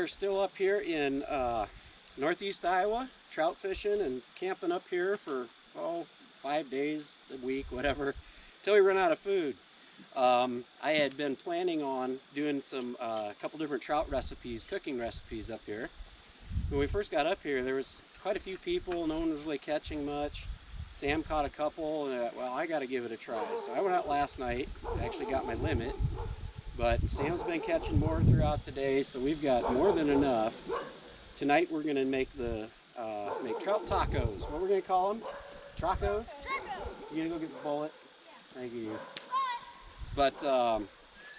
are still up here in northeast Iowa, trout fishing and camping up here for, 5 days a week, whatever, until we run out of food. I had been planning on doing some couple different trout recipes, cooking recipes up here. When we first got up here, there was quite a few people. No one was really catching much. Sam caught a couple, and well, I got to give it a try. So I went out last night. I actually got my limit, but Sam's been catching more throughout the day, so we've got more than enough. Tonight we're going to make make trout tacos. What we're going to call them? TRACOS? You gonna go get the bullet? Yeah. Thank you. But so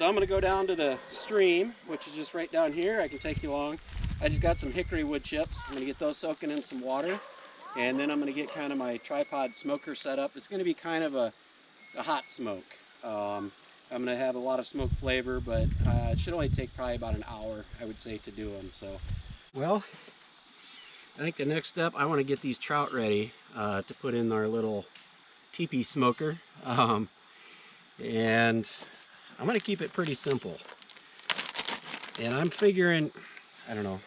I'm gonna go down to the stream, which is just right down here. I can take you along. I just got some hickory wood chips. I'm gonna get those soaking in some water, and then I'm gonna get kind of my tripod smoker set up. It's gonna be kind of a hot smoke. I'm gonna have a lot of smoke flavor, but it should only take probably about an hour, I would say, to do them. So, well, I think the next step, I want to get these trout ready to put in our little teepee smoker, and I'm going to keep it pretty simple. And I'm figuring, I don't know,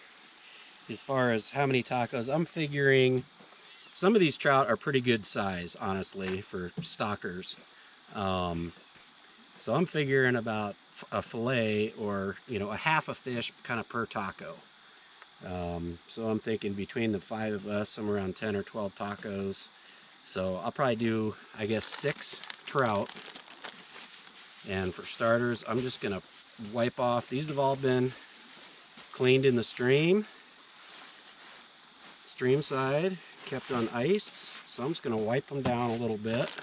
as far as how many tacos, I'm figuring some of these trout are pretty good size, honestly, for stockers. So I'm figuring about a fillet, or a half a fish kind of per taco. So I'm thinking between the 5 of us, somewhere around 10 or 12 tacos. So I'll probably do, I guess, 6 trout. And for starters, I'm just gonna wipe off. These have all been cleaned in the stream side, kept on ice. So I'm just gonna wipe them down a little bit.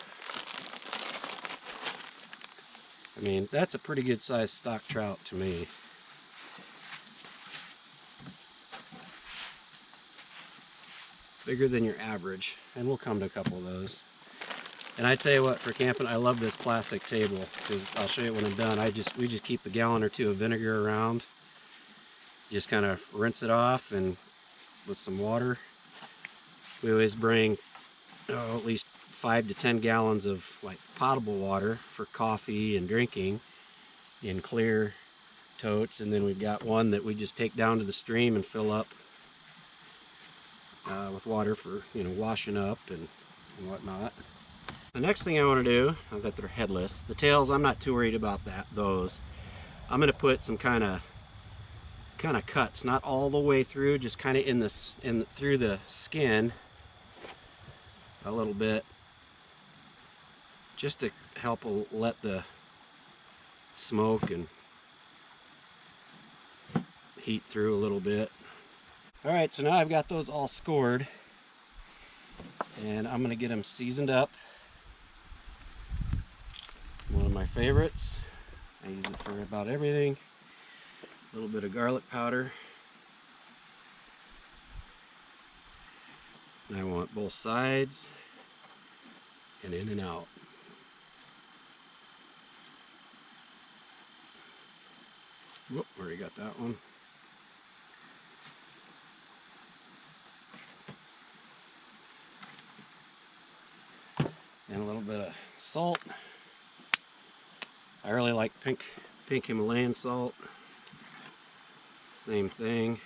I mean, that's a pretty good sized stock trout to me. Bigger than your average, and we'll come to a couple of those. And I tell you what, for camping, I love this plastic table, because I'll show you when I'm done. We just keep a gallon or 2 of vinegar around. Just kind of rinse it off, and with some water. We always bring at least 5 to 10 gallons of like potable water for coffee and drinking in clear totes, and then we've got one that we just take down to the stream and fill up with water for washing up and whatnot. The next thing I want to do, now that they're headless, the tails, I'm not too worried about those. I'm going to put some kind of cuts, not all the way through, just kind of through the skin a little bit, just to help let the smoke and heat through a little bit. Alright, so now I've got those all scored, and I'm going to get them seasoned up. One of my favorites. I use it for about everything. A little bit of garlic powder. And I want both sides and in and out. Whoop, already got that one. And a little bit of salt. I really like pink Himalayan salt. Same thing.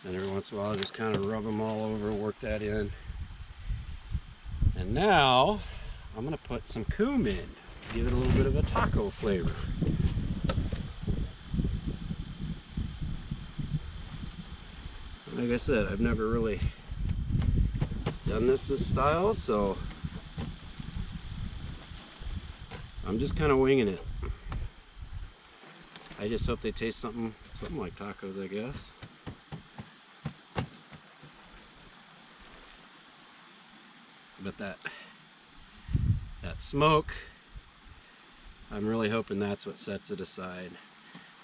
And every once in a while, I just kind of rub them all over, work that in. And now, I'm going to put some cumin, give it a little bit of a taco flavor. Like I said, I've never really done this style, so I'm just kind of winging it. I just hope they taste something like tacos, I guess. But that smoke, I'm really hoping that's what sets it aside.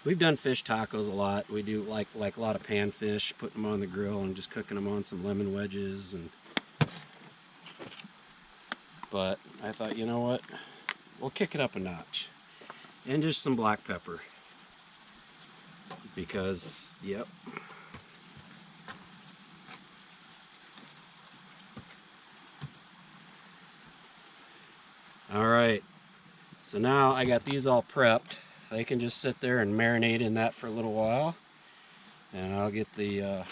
We've done fish tacos a lot. We do like a lot of pan fish, putting them on the grill and just cooking them on some lemon wedges. But I thought, you know what? We'll kick it up a notch. And just some black pepper. Because, yep. All right, so now I got these all prepped. They can just sit there and marinate in that for a little while, and I'll get the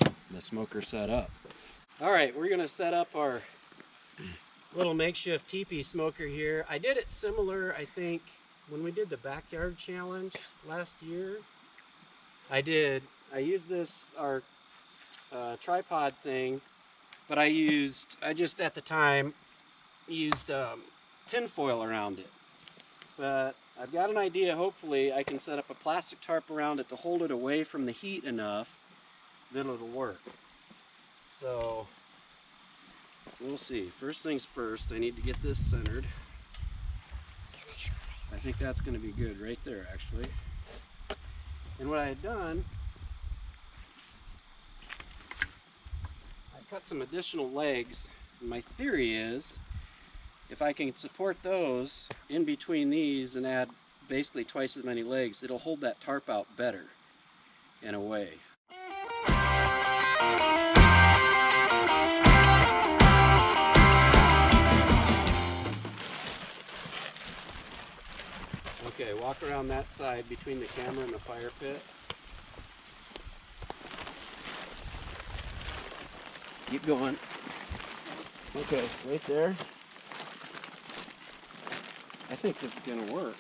smoker set up. All right, we're gonna set up our little makeshift teepee smoker here. I did it similar, I think, when we did the backyard challenge last year. I used this, our tripod thing, but I just at the time used tin foil around it. But I've got an idea. Hopefully I can set up a plastic tarp around it to hold it away from the heat enough that it'll work. So we'll see. First things first, I need to get this centered. I think that's going to be good right there, actually. And what I had done, I cut some additional legs. And my theory is, if I can support those in between these and add basically twice as many legs, it'll hold that tarp out better in a way. Okay, walk around that side between the camera and the fire pit. Keep going. Okay, right there. I think this is going to work.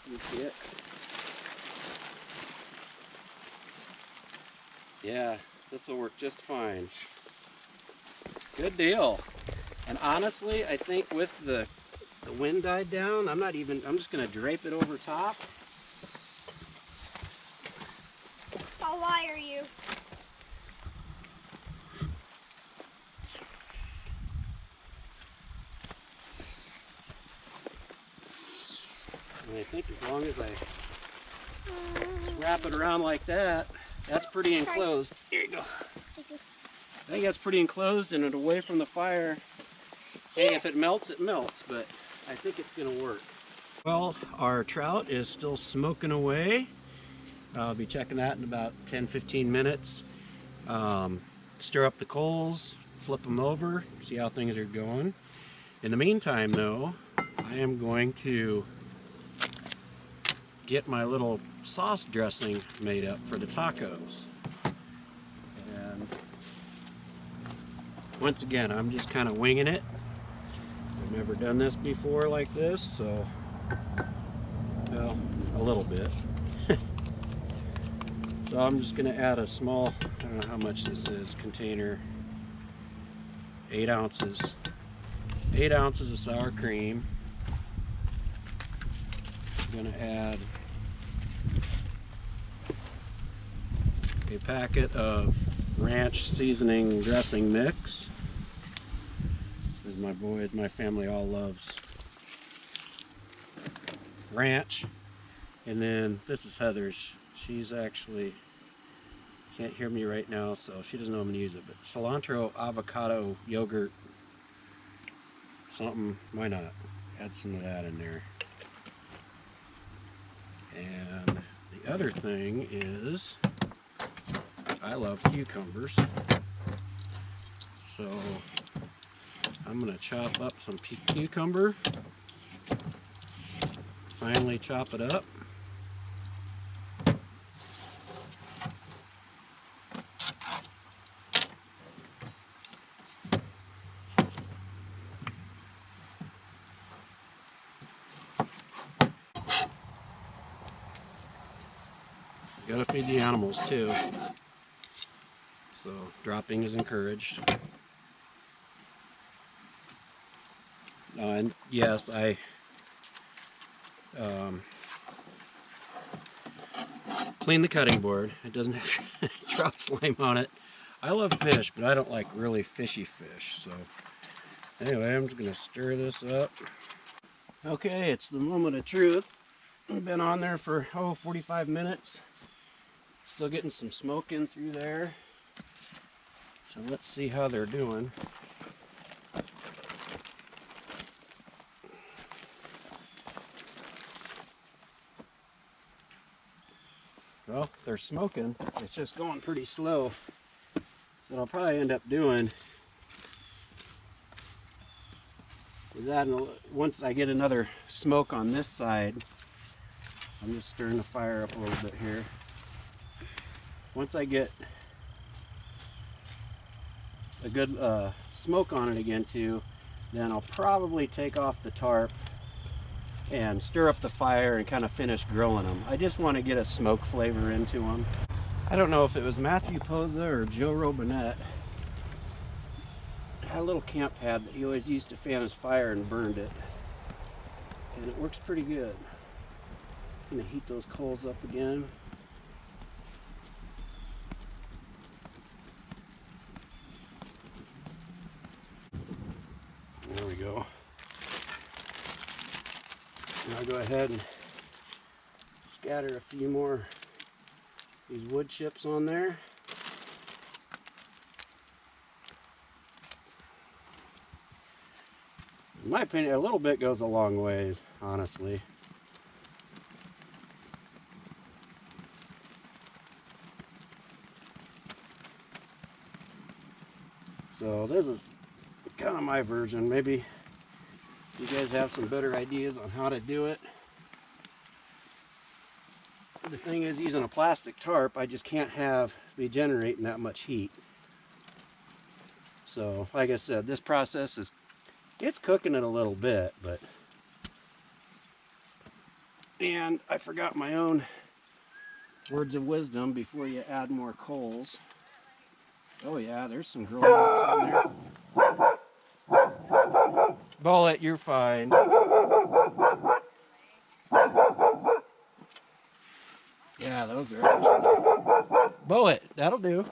You see it? Yeah, this will work just fine. Good deal. And honestly, I think with the wind died down, I'm just going to drape it over top. How high are you? And I think as long as I wrap it around like that, that's pretty enclosed. Here you go. I think that's pretty enclosed and it away from the fire. Hey, if it melts, it melts, but I think it's going to work. Well, our trout is still smoking away. I'll be checking that in about 10-15 minutes. Stir up the coals, flip them over, see how things are going. In the meantime, though, I am going to get my little sauce dressing made up for the tacos. And once again, I'm just kind of winging it. I've never done this before like this, so, well, a little bit. So I'm just going to add a small, I don't know how much this is, container, 8 ounces. 8 ounces of sour cream. I'm going to add a packet of ranch seasoning dressing mix. As my boys, my family all loves ranch. And then this is Heather's. She's actually, can't hear me right now, so she doesn't know I'm going to use it, but cilantro avocado yogurt something, why not? Add some of that in there. And the other thing is, I love cucumbers, so I'm going to chop up some cucumber, finely chop it up. Gotta feed the animals too, so dropping is encouraged. And yes, I clean the cutting board. It doesn't have trout slime on it. I love fish, but I don't like really fishy fish. So anyway, I'm just gonna stir this up. Okay, it's the moment of truth. I've been on there for 45 minutes. Still getting some smoke in through there. So let's see how they're doing. Well, they're smoking. It's just going pretty slow. What I'll probably end up doing is Once I get another smoke on this side, I'm just stirring the fire up a little bit here. Once I get a good smoke on it again too, then I'll probably take off the tarp and stir up the fire and kind of finish grilling them. I just want to get a smoke flavor into them. I don't know if it was Matthew Poza or Joe Robinette. Had a little camp pad that he always used to fan his fire and burned it. And it works pretty good. I'm gonna heat those coals up again. There we go. Now I'll go ahead and scatter a few more of these wood chips on there. In my opinion, a little bit goes a long ways, honestly. So this is kind of my version. Maybe you guys have some better ideas on how to do it. The thing is, using a plastic tarp, I just can't be generating that much heat. So, like I said, this process it's cooking it a little bit, but... And I forgot my own words of wisdom before you add more coals. Oh yeah, there's some grill marks on there. Bullet, you're fine. Yeah, those are actually... Bullet, that'll do.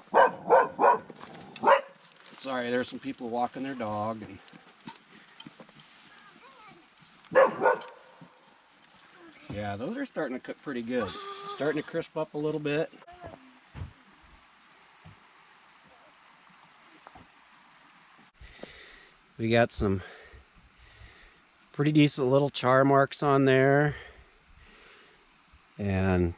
Sorry, there's some people walking their dog. Yeah, those are starting to cook pretty good. Starting to crisp up a little bit. We got some pretty decent little char marks on there. And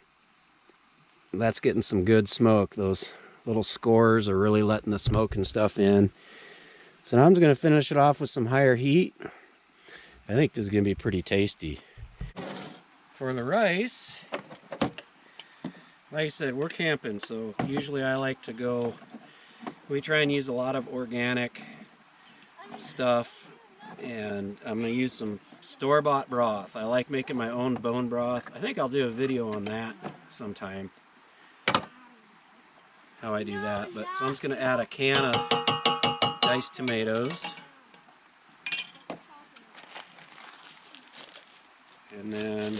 that's getting some good smoke. Those little scores are really letting the smoke and stuff in. So now I'm just going to finish it off with some higher heat. I think this is going to be pretty tasty. For the rice, like I said, we're camping, so usually I like to go, we try and use a lot of organic stuff, and I'm going to use some store-bought broth. I like making my own bone broth. I think I'll do a video on that sometime, how I do that. But so I'm just going to add a can of diced tomatoes. And then,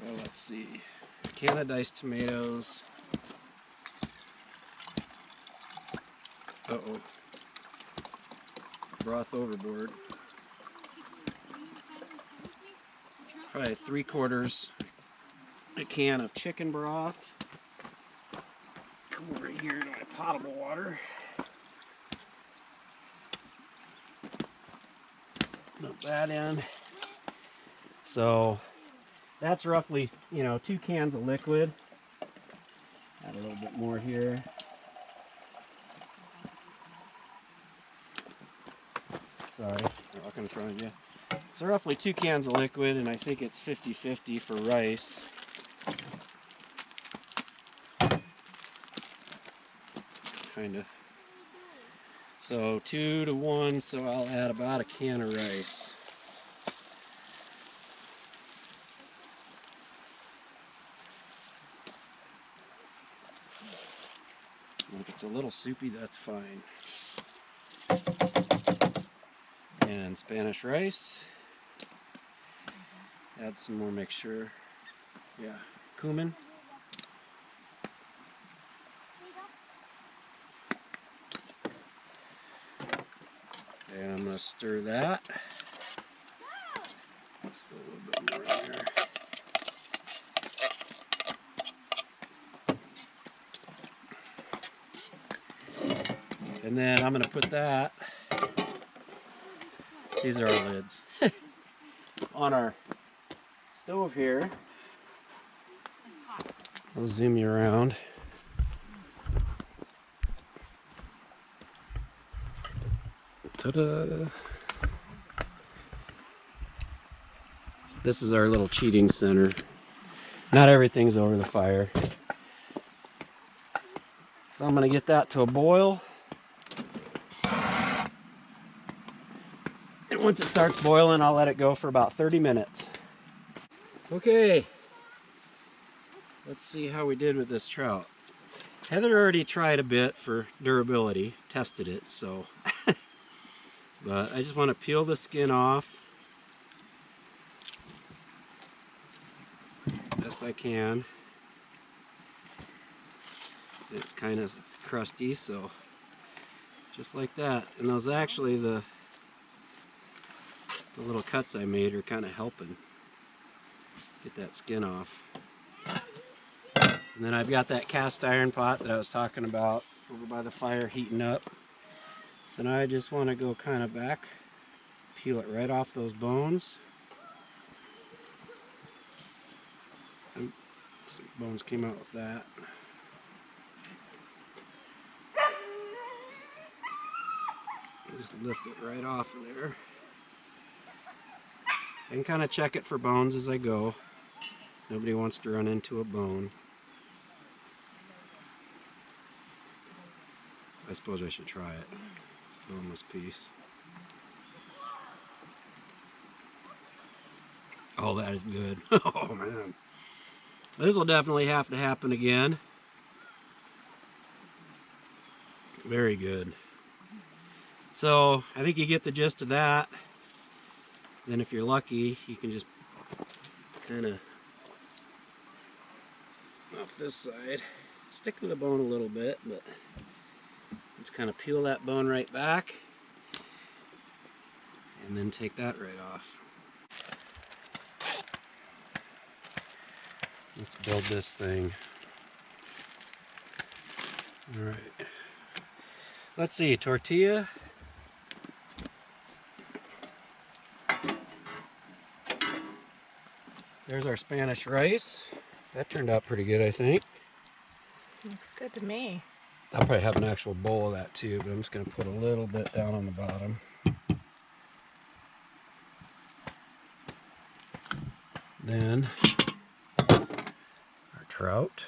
well, let's see, a can of diced tomatoes. Uh-oh. Broth overboard. Probably 3/4 a can of chicken broth. Come over here to my potable water. Dump that in. So that's roughly, 2 cans of liquid. Add a little bit more here. Sorry, I'm walking in front of you. So roughly 2 cans of liquid, and I think it's 50-50 for rice. Kind of. So 2 to 1, so I'll add about a can of rice. If it's a little soupy, that's fine. And Spanish rice. Add some more mixture. Yeah, cumin. And I'm going to stir that. Just a little bit more in there. And then I'm going to put that, these are our lids, on our stove here. I'll zoom you around. Ta-da! This is our little cheating center. Not everything's over the fire. So I'm gonna get that to a boil. And once it starts boiling, I'll let it go for about 30 minutes. Okay. Let's see how we did with this trout. Heather already tried a bit for durability, tested it, so. But I just want to peel the skin off best I can. It's kind of crusty, so just like that. And those actually, the little cuts I made are kind of helping get that skin off. And then I've got that cast iron pot that I was talking about over by the fire heating up. So now I just want to go kind of back, peel it right off those bones. Oops, some bones came out with that. Just lift it right off of there. And kind of check it for bones as I go. Nobody wants to run into a bone. I suppose I should try it. Boneless piece. Oh, that is good. Oh, man. This will definitely have to happen again. Very good. So, I think you get the gist of that. Then if you're lucky, you can just kind of off this side. Stick with the bone a little bit, but just kind of peel that bone right back and then take that right off. Let's build this thing. All right. Let's see, tortilla. There's our Spanish rice. That turned out pretty good, I think. Looks good to me. I'll probably have an actual bowl of that too, but I'm just going to put a little bit down on the bottom. Then our trout.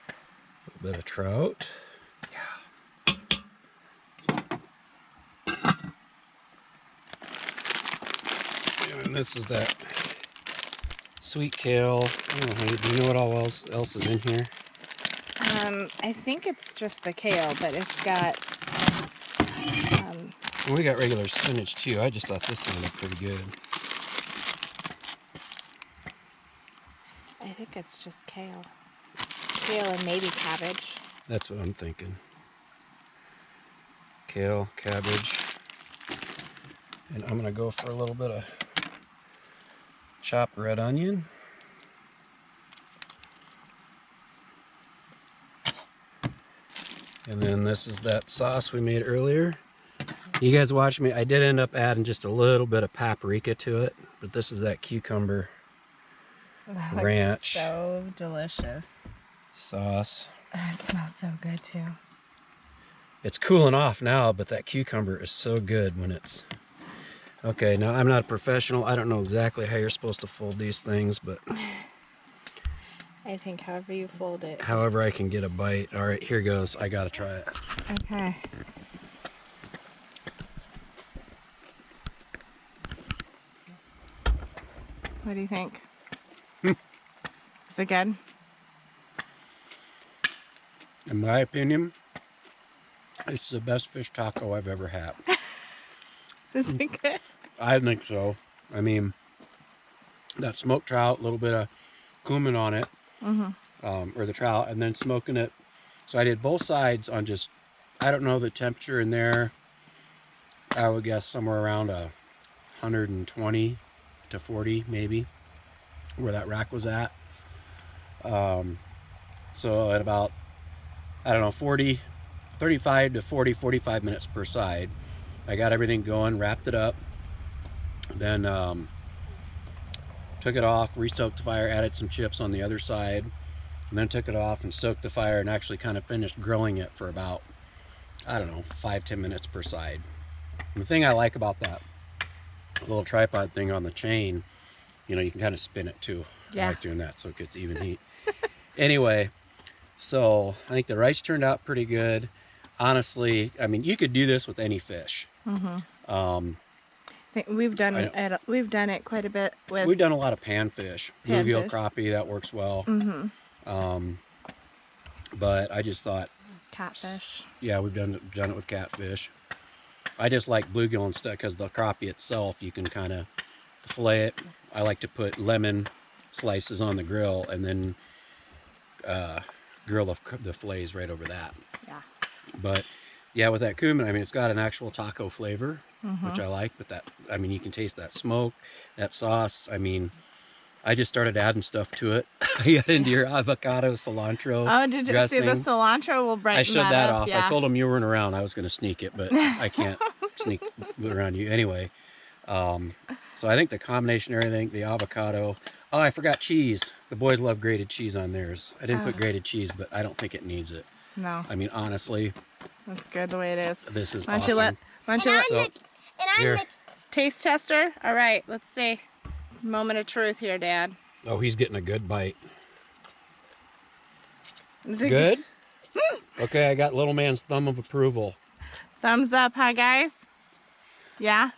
A little bit of trout. Yeah. And this is that sweet kale. Oh, honey, do you know what all else is in here? I think it's just the kale, but it's got Well, we got regular spinach too. I just thought this sounded pretty good. I think it's just kale. Kale and maybe cabbage. That's what I'm thinking. Kale, cabbage. And I'm gonna go for a little bit of chopped red onion. And then this is that sauce we made earlier. You guys watch me. I did end up adding just a little bit of paprika to it, but this is that cucumber That ranch looks so delicious. sauce. It smells so good too. It's cooling off now, but that cucumber is so good when it's... Okay, now I'm not a professional. I don't know exactly how you're supposed to fold these things, but... I think however you fold it. However I can get a bite. All right, here goes. I gotta try it. Okay. What do you think? Is it good? In my opinion, it's the best fish taco I've ever had. Is it good? I think so. I mean, that smoked trout, a little bit of cumin on it, or the trout, and then smoking it. So I did both sides on just, I don't know the temperature in there. I would guess somewhere around 120 to 40 maybe, where that rack was at. So at about, I don't know, 35 to 40, 45 minutes per side. I got everything going, wrapped it up, then took it off, restoked the fire, added some chips on the other side, and then took it off and stoked the fire and actually kind of finished grilling it for about, I don't know, 5-10 minutes per side. And the thing I like about that little tripod thing on the chain, you know, you can kind of spin it too. Yeah. I like doing that so it gets even heat. Anyway, so I think the rice turned out pretty good. Honestly, I mean, you could do this with any fish. We've done it quite a bit with. We've done a lot of panfish, bluegill, Panfish. crappie. That works well. But I just thought, Catfish. yeah, we've done it with catfish. I just like bluegill and stuff because the crappie itself, you can kind of fillet it. I like to put lemon slices on the grill and then grill the fillets right over that. Yeah. But yeah, with that cumin, I mean, it's got an actual taco flavor, which I like. But that, I mean, you can taste that smoke, that sauce. I mean, I just started adding stuff to it. You got into your avocado, cilantro. Oh, did you dressing. see the cilantro will brighten I showed that up? off. Yeah. I told him you weren't around. I was going to sneak it, but I can't sneak around you anyway. So I think the combination of everything, the avocado. Oh, I forgot cheese. The boys love grated cheese on theirs. I didn't put grated cheese, but I don't think it needs it. No. I mean, honestly, That's good the way it is. this is Why don't awesome. you let So, And I'm here. the taste tester? All right, let's see. Moment of truth here, Dad. Oh, he's getting a good bite. Is it Good? Okay, I got little man's thumb of approval. Thumbs up, huh, guys? Yeah?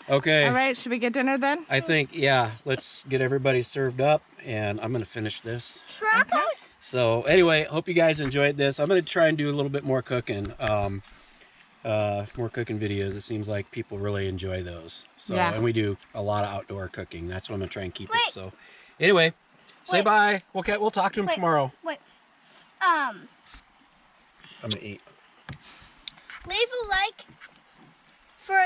Okay. All right, should we get dinner then? I think, yeah, let's get everybody served up, and I'm going to finish this. TRACOS. So anyway, hope you guys enjoyed this. I'm going to try and do a little bit more cooking. More cooking videos. It seems like people really enjoy those. So, Yeah. and we do a lot of outdoor cooking. That's what I'm going to try and keep Wait. it. So anyway, say Wait. bye. We'll talk to him Wait. tomorrow. Wait. I'm going to eat. Leave a like for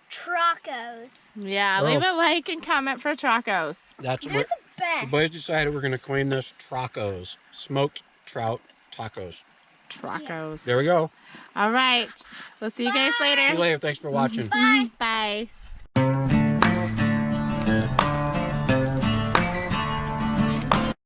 TRACOS. Yeah, Oh. leave a like and comment for Tracos. That's They're what the best. the boys decided we're going to claim this TRACOS. Smoked trout tacos. Tracos. There we go. All right. We'll see you guys later. See you later. Thanks for watching. Bye. Bye.